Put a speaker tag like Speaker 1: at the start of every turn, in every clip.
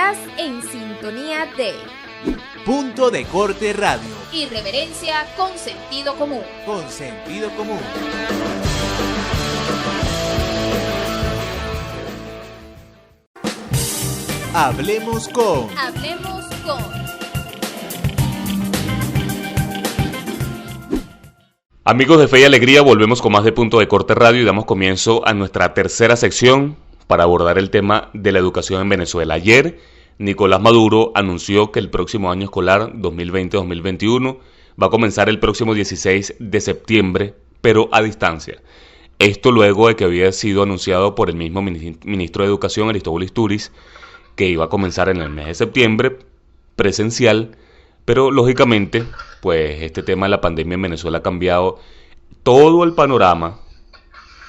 Speaker 1: Estás en sintonía de
Speaker 2: Punto de Corte Radio.
Speaker 1: Irreverencia con sentido común.
Speaker 2: Con sentido común. Hablemos con.
Speaker 1: Hablemos con.
Speaker 3: Amigos de Fe y Alegría, volvemos con más de Punto de Corte Radio y damos comienzo a nuestra tercera sección para abordar el tema de la educación en Venezuela. Ayer, Nicolás Maduro anunció que el próximo año escolar 2020-2021 va a comenzar el próximo 16 de septiembre, pero a distancia. Esto luego de que había sido anunciado por el mismo ministro de Educación, Aristóbulo Turiz, que iba a comenzar en el mes de septiembre, presencial, pero lógicamente, pues este tema de la pandemia en Venezuela ha cambiado todo el panorama,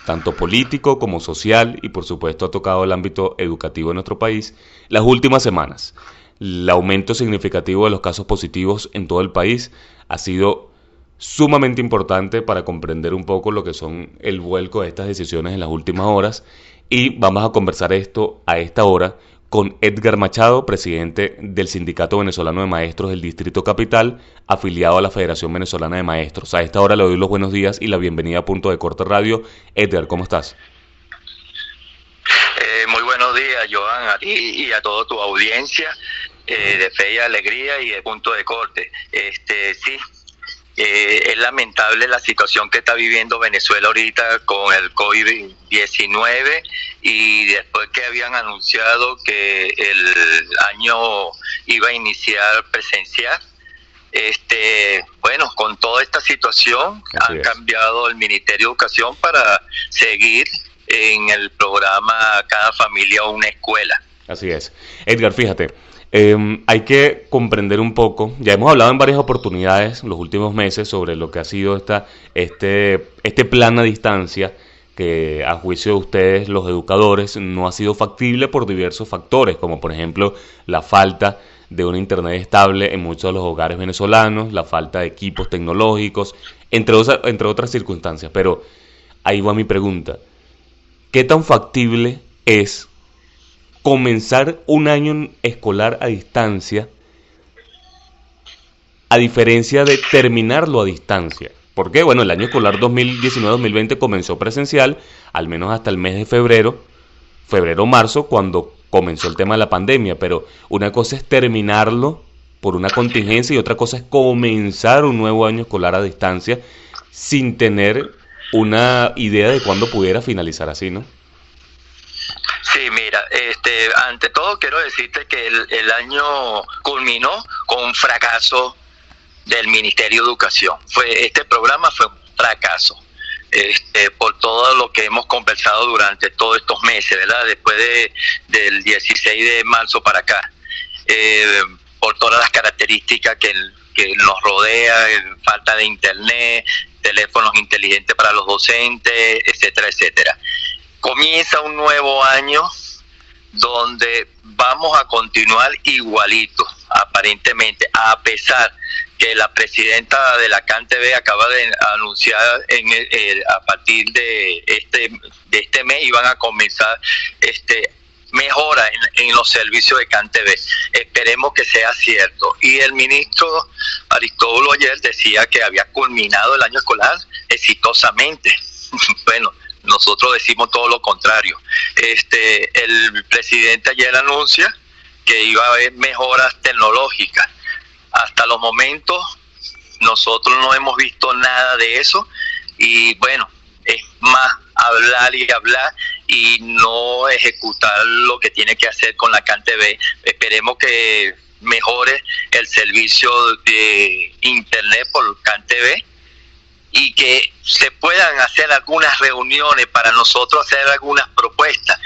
Speaker 3: tanto político como social, y por supuesto ha tocado el ámbito educativo de nuestro país las últimas semanas. El aumento significativo de los casos positivos en todo el país ha sido sumamente importante para comprender un poco lo que son el vuelco de estas decisiones en las últimas horas, y vamos a conversar esto a esta hora con Edgar Machado, presidente del Sindicato Venezolano de Maestros del Distrito Capital, afiliado a la Federación Venezolana de Maestros. A esta hora le doy los buenos días y la bienvenida a Punto de Corte Radio. Edgar, ¿cómo estás?
Speaker 4: Muy buenos días, Joan, a ti y a toda tu audiencia de Fe y Alegría y de Punto de Corte. Es lamentable la situación que está viviendo Venezuela ahorita con el COVID-19, y después que habían anunciado que el año iba a iniciar presencial, con toda esta situación han cambiado el Ministerio de Educación para seguir en el programa Cada Familia Una Escuela.
Speaker 3: Así es. Edgar, fíjate, hay que comprender un poco, ya hemos hablado en varias oportunidades en los últimos meses sobre lo que ha sido este plan a distancia, que a juicio de ustedes, los educadores, no ha sido factible por diversos factores, como por ejemplo la falta de un internet estable en muchos de los hogares venezolanos, la falta de equipos tecnológicos, entre otras circunstancias. Pero ahí va mi pregunta: ¿qué tan factible es comenzar un año escolar a distancia a diferencia de terminarlo a distancia? Porque, bueno, el año escolar 2019-2020 comenzó presencial, al menos hasta el mes de febrero-marzo, cuando comenzó el tema de la pandemia, pero una cosa es terminarlo por una contingencia y otra cosa es comenzar un nuevo año escolar a distancia sin tener una idea de cuándo pudiera finalizar así, ¿no?
Speaker 4: Sí, mira, ante todo quiero decirte que el año culminó con un fracaso del Ministerio de Educación. Este programa fue un fracaso, por todo lo que hemos conversado durante todos estos meses, ¿verdad? Después del 16 de marzo para acá, por todas las características que nos rodea, falta de internet, teléfonos inteligentes para los docentes, etcétera, etcétera. Comienza un nuevo año donde vamos a continuar igualito, aparentemente, a pesar que la presidenta de la CanTV acaba de anunciar a partir de este mes iban a comenzar mejora en los servicios de CanTV. Esperemos que sea cierto. Y el ministro Aristóbulo ayer decía que había culminado el año escolar exitosamente. Bueno, nosotros decimos todo lo contrario. El presidente ayer anuncia que iba a haber mejoras tecnológicas. Hasta los momentos nosotros no hemos visto nada de eso, y bueno, es más hablar y hablar y no ejecutar lo que tiene que hacer con la CanTV. Esperemos que mejore el servicio de internet por CanTV y que se puedan hacer algunas reuniones para nosotros hacer algunas propuestas,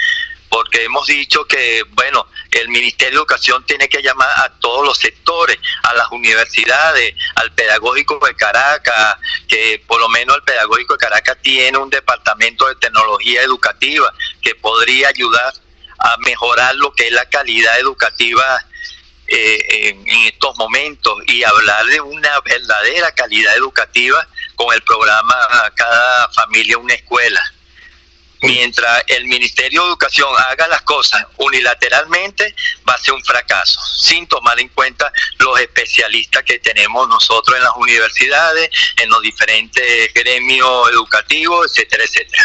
Speaker 4: porque hemos dicho que, bueno, el Ministerio de Educación tiene que llamar a todos los sectores, a las universidades, al Pedagógico de Caracas, que por lo menos el Pedagógico de Caracas tiene un departamento de tecnología educativa que podría ayudar a mejorar lo que es la calidad educativa en estos momentos, y hablar de una verdadera calidad educativa con el programa Cada Familia Una Escuela. Mientras el Ministerio de Educación haga las cosas unilateralmente, va a ser un fracaso, sin tomar en cuenta los especialistas que tenemos nosotros en las universidades, en los diferentes gremios educativos, etcétera, etcétera.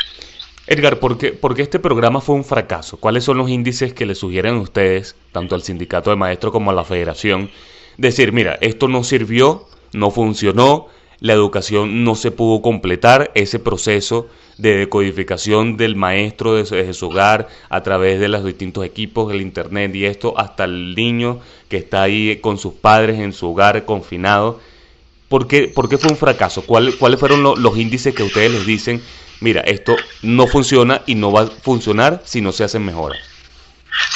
Speaker 3: Edgar, ¿por qué este programa fue un fracaso? ¿Cuáles son los índices que le sugieren a ustedes, tanto al sindicato de maestros como a la federación? Decir, mira, esto no sirvió, no funcionó, la educación no se pudo completar, ese proceso de decodificación del maestro desde su hogar a través de los distintos equipos, del internet y esto, hasta el niño que está ahí con sus padres en su hogar confinado. ¿Por qué fue un fracaso? ¿Cuáles fueron los índices que ustedes les dicen? Mira, esto no funciona y no va a funcionar si no se hacen mejoras.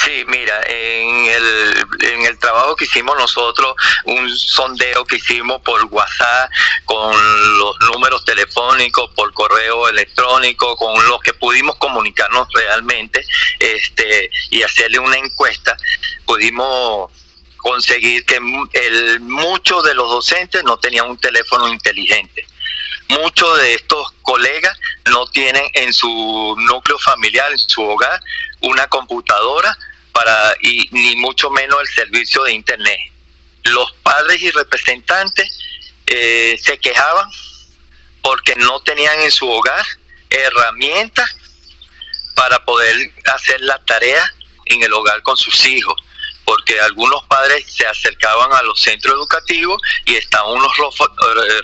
Speaker 4: Sí, mira, en el trabajo que hicimos nosotros, un sondeo que hicimos por WhatsApp, con los números telefónicos, por correo electrónico, con los que pudimos comunicarnos realmente, y hacerle una encuesta, pudimos conseguir que muchos de los docentes no tenían un teléfono inteligente. Muchos de estos colegas no tienen en su núcleo familiar, en su hogar, una computadora ni mucho menos el servicio de internet. Los padres y representantes se quejaban porque no tenían en su hogar herramientas para poder hacer la tarea en el hogar con sus hijos, porque algunos padres se acercaban a los centros educativos y estaban unos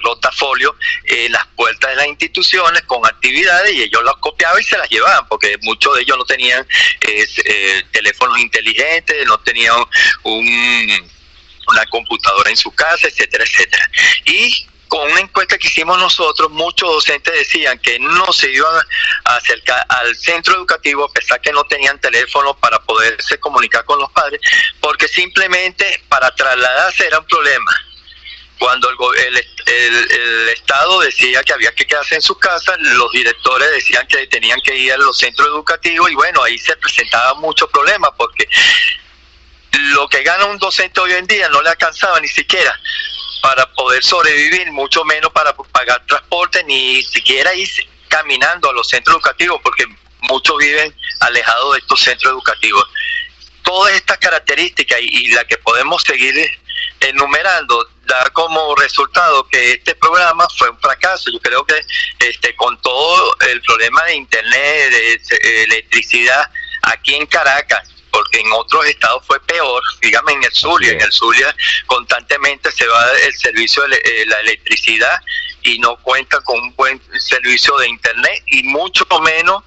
Speaker 4: rotafolios en las puertas de las instituciones con actividades y ellos las copiaban y se las llevaban, porque muchos de ellos no tenían teléfonos inteligentes, no tenían una computadora en su casa, etcétera, etcétera. Y con una encuesta que hicimos nosotros, muchos docentes decían que no se iban a acercar al centro educativo a pesar que no tenían teléfono para poderse comunicar con los padres, porque simplemente para trasladarse era un problema. Cuando el Estado decía que había que quedarse en sus casas, los directores decían que tenían que ir a los centros educativos y bueno, ahí se presentaban muchos problemas porque lo que gana un docente hoy en día no le alcanzaba ni siquiera para poder sobrevivir, mucho menos para pagar transporte, ni siquiera ir caminando a los centros educativos, porque muchos viven alejados de estos centros educativos. Todas estas características y la que podemos seguir enumerando da como resultado que este programa fue un fracaso. Yo creo que con todo el problema de internet, de electricidad aquí en Caracas, porque en otros estados fue peor, dígame en el Zulia. En el Zulia constantemente se va el servicio de la electricidad y no cuenta con un buen servicio de internet y mucho menos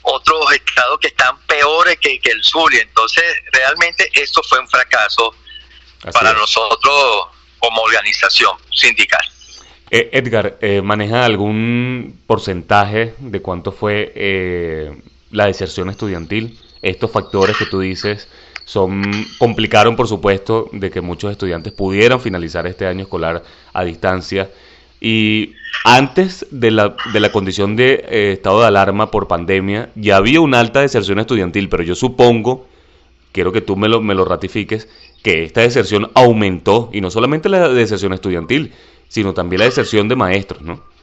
Speaker 4: otros estados que están peores que el Zulia. Entonces realmente esto fue un fracaso para nosotros como organización sindical.
Speaker 3: Edgar, ¿maneja algún porcentaje de cuánto fue la deserción estudiantil? Estos factores que tú dices complicaron, por supuesto, de que muchos estudiantes pudieran finalizar este año escolar a distancia. Y antes de la condición de estado de alarma por pandemia, ya había una alta deserción estudiantil, pero yo supongo, quiero que tú me lo ratifiques, que esta deserción aumentó, y no solamente la deserción estudiantil, sino también la deserción de maestros, ¿no?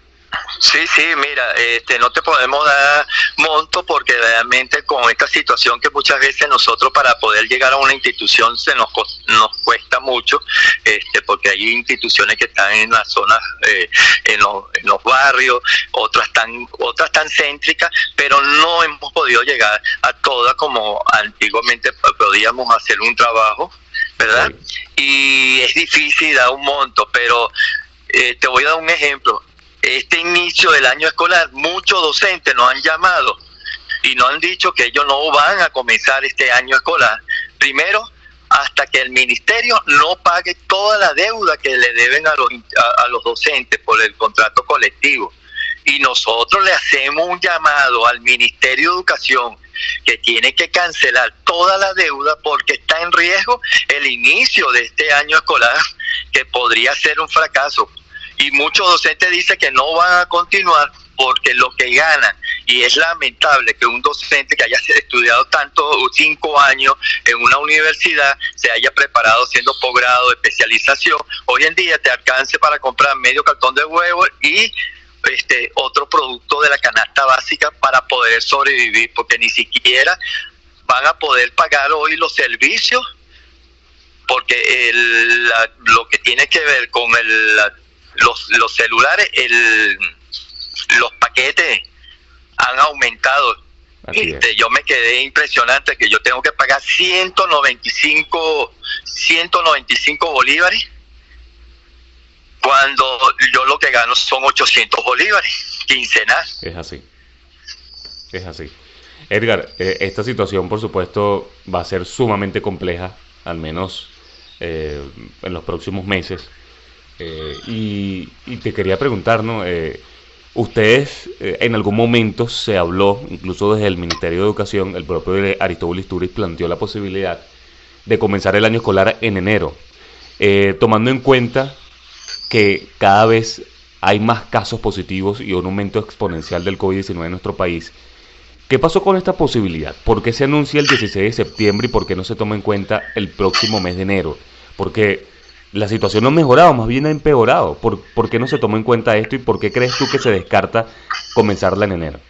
Speaker 4: Sí, mira, no te podemos dar monto porque realmente con esta situación que muchas veces nosotros para poder llegar a una institución nos cuesta mucho, porque hay instituciones que están en las zonas, en los barrios, otras tan céntricas, pero no hemos podido llegar a todas como antiguamente podíamos hacer un trabajo, ¿verdad? Sí. Y es difícil dar un monto, pero te voy a dar un ejemplo. Este inicio del año escolar, muchos docentes nos han llamado y nos han dicho que ellos no van a comenzar este año escolar. Primero, hasta que el ministerio no pague toda la deuda que le deben a los docentes por el contrato colectivo. Y nosotros le hacemos un llamado al Ministerio de Educación que tiene que cancelar toda la deuda porque está en riesgo el inicio de este año escolar, que podría ser un fracaso. Y muchos docentes dicen que no van a continuar porque lo que ganan, y es lamentable que un docente que haya estudiado 5 años en una universidad, se haya preparado haciendo posgrado, especialización, hoy en día te alcance para comprar medio cartón de huevo y otro producto de la canasta básica para poder sobrevivir, porque ni siquiera van a poder pagar hoy los servicios, porque lo que tiene que ver con los celulares, los paquetes han aumentado. Yo me quedé impresionante que yo tengo que pagar 195 bolívares cuando yo lo que gano son 800 bolívares quincenal.
Speaker 3: Es así. Edgar, esta situación por supuesto va a ser sumamente compleja, al menos en los próximos meses. Y te quería preguntar, ¿no? Ustedes, en algún momento se habló, incluso desde el Ministerio de Educación, el propio Aristóbulo Isturiz planteó la posibilidad de comenzar el año escolar en enero, tomando en cuenta que cada vez hay más casos positivos y un aumento exponencial del COVID-19 en nuestro país. ¿Qué pasó con esta posibilidad? ¿Por qué se anuncia el 16 de septiembre y por qué no se toma en cuenta el próximo mes de enero? Porque la situación no ha mejorado, más bien ha empeorado. ¿Por qué no se tomó en cuenta esto y por qué crees tú que se descarta comenzarla en enero?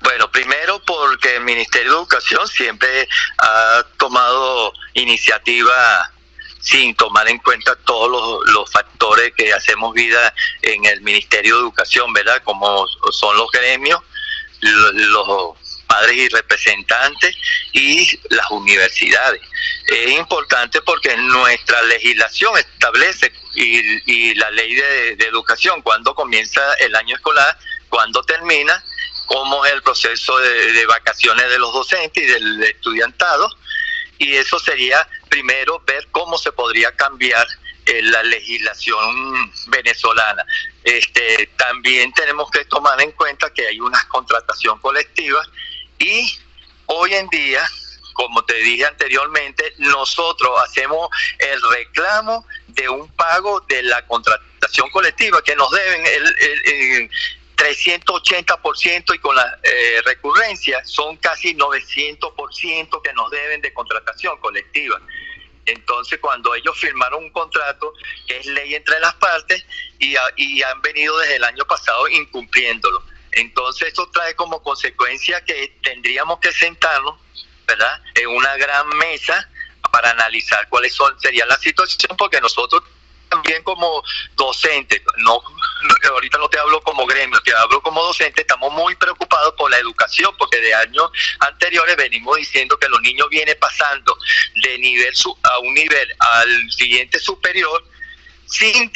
Speaker 4: Bueno, primero porque el Ministerio de Educación siempre ha tomado iniciativa sin tomar en cuenta todos los factores que hacemos vida en el Ministerio de Educación, ¿verdad? Como son los gremios, los padres y representantes y las universidades. Es importante porque nuestra legislación establece y la ley de educación cuándo comienza el año escolar, cuándo termina, cómo es el proceso de vacaciones de los docentes y del estudiantado, y eso sería primero ver cómo se podría cambiar la legislación venezolana. También tenemos que tomar en cuenta que hay una contratación colectiva y hoy en día, como te dije anteriormente, nosotros hacemos el reclamo de un pago de la contratación colectiva que nos deben el 380% y con la recurrencia son casi 900% que nos deben de contratación colectiva. Entonces, cuando ellos firmaron un contrato que es ley entre las partes y han venido desde el año pasado incumpliéndolo. Entonces, esto trae como consecuencia que tendríamos que sentarnos, ¿verdad?, en una gran mesa para analizar cuáles sería la situación, porque nosotros también como docentes, ahorita no te hablo como gremio, te hablo como docente, estamos muy preocupados por la educación, porque de años anteriores venimos diciendo que los niños vienen pasando de nivel a un nivel al siguiente superior sin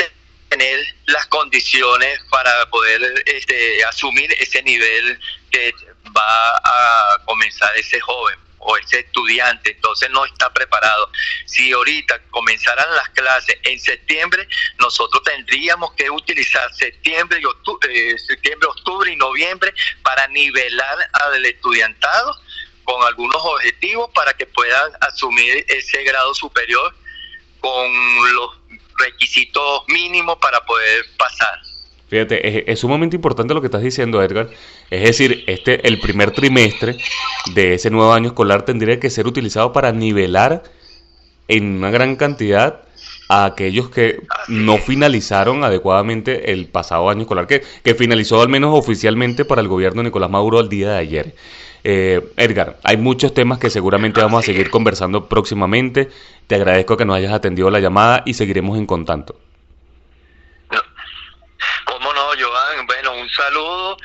Speaker 4: tener las condiciones para poder asumir ese nivel que va a comenzar ese joven o ese estudiante. Entonces no está preparado. Si ahorita comenzaran las clases en septiembre, nosotros tendríamos que utilizar septiembre, octubre y noviembre para nivelar al estudiantado con algunos objetivos para que puedan asumir ese grado superior con los requisitos mínimos para poder pasar.
Speaker 3: Fíjate, es sumamente importante lo que estás diciendo, Edgar. Es decir, el primer trimestre de ese nuevo año escolar tendría que ser utilizado para nivelar en una gran cantidad a aquellos que no finalizaron adecuadamente el pasado año escolar, que finalizó al menos oficialmente para el gobierno de Nicolás Maduro el día de ayer. Edgar, hay muchos temas que seguramente vamos a seguir conversando próximamente. Te agradezco que nos hayas atendido la llamada y seguiremos en contacto.
Speaker 4: ¿Cómo no, Joan? Bueno, un saludo,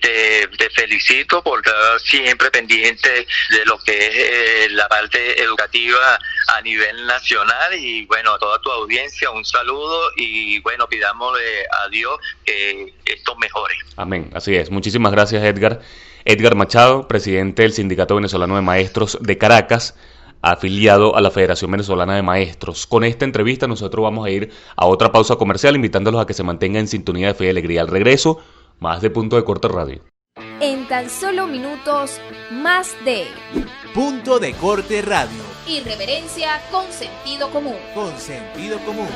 Speaker 4: te felicito por estar siempre pendiente de lo que es la parte educativa a nivel nacional y bueno, a toda tu audiencia un saludo y bueno, pidámosle a Dios que esto mejore.
Speaker 3: Amén, así es. Muchísimas gracias, Edgar. Edgar Machado, presidente del Sindicato Venezolano de Maestros de Caracas, afiliado a la Federación Venezolana de Maestros. Con esta entrevista nosotros vamos a ir a otra pausa comercial, invitándolos a que se mantengan en sintonía de Fe y Alegría. Al regreso, más de Punto de Corte Radio.
Speaker 1: En tan solo minutos, más de
Speaker 2: Punto de Corte Radio.
Speaker 1: Irreverencia con sentido común.
Speaker 2: Con sentido común.